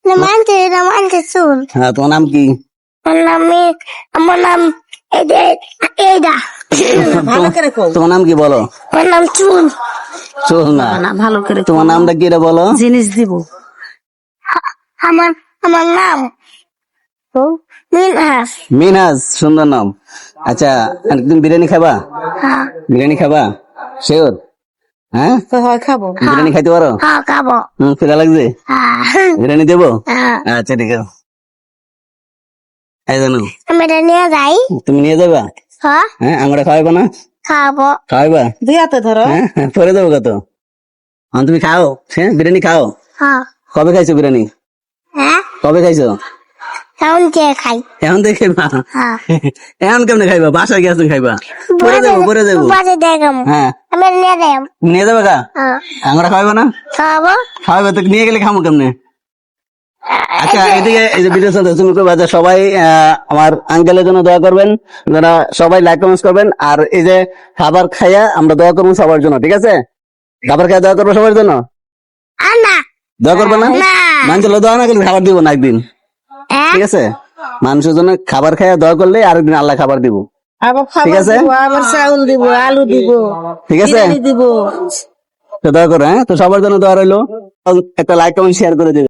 মানতে চুল। হ্যাঁ, তোমার নাম কি? আমার নাম এইডা। তোমার নাম কি বলো? আমার নাম চুল। চল না, ভালো করে তোমার নামটা কি রে বলো? জিনিস দিব। আমার আমার নাম মিনহাস। মিনহাজ, সুন্দর নাম। আচ্ছা, একদিন বিরিয়ানি খাবা? হ্যাঁ বিরিয়ানি খাবা? শিওর? হ্যাঁ, হয় খাবো। বিরিয়ানি খাইতে পারো? হ্যাঁ খাবো। খিদা লাগছে? হ্যাঁ বিরিয়ানি দেবো? হ্যাঁ। আচ্ছা, ঠিক আছে। এই জানো, আমি এটা নিয়ে যাই। তুমি নিয়ে যাবা? হ্যাঁ হ্যাঁ, আমরা খাওয়াবো না? খাবো। খাওয়াবা? দুই হাতে ধরো। হ্যাঁ, পরে দেবো কত? তুমি খাও, হ্যাঁ, বিরিয়ানি খাও। হ্যাঁ কবে খাইছো বিরিয়ানি? হ্যাঁ কবে খাইছো? এখন কে খাই? এখন থেকে খাইবা? হ্যাঁ এখন কেমনে খাইবা? বাসায় গেছো খাইবা? পরে যাবো, পরে যাবো। বাজে দেখাম। হ্যাঁ, আমি নিয়ে যাই। নিয়ে যাবে কা? হ্যাঁ আমরা খাওয়াবো না? খাবো। খাওয়াবে তো, নিয়ে গেলে খামো কেমনে? আচ্ছা, এদিকে এই যে ভিডিও চলছে, তুমি কইবা যে সবাই আমার আঙ্কেলের জন্য দোয়া করবেন, যারা সবাই লাইক কমেন্ট করবেন। আর এই যে খাবার খাইয়া আমরা দোয়া করবো সবার জন্য, ঠিক আছে? খাবার খাইয়া দোয়া করবো সবার জন্য। না দোয়া করবে না? না। মানুষের দোয়া না করলে খাবার দিব না একদিন, ঠিক আছে? মানুষের জন্য খাবার খাইয়া দোয়া করলে আরেকদিন আল্লাহ খাবার দিব, আবার ঠিক খাবার আছে? দিব, আবার চাউল দিব, আলু দিব, ঠিক আছে? বিরিয়ানি দিব। তো দোয়া করো, হ্যাঁ? তো সবার জন্য দোয়া রইলো। একটা লাইক কমেন্ট শেয়ার করে দিবে।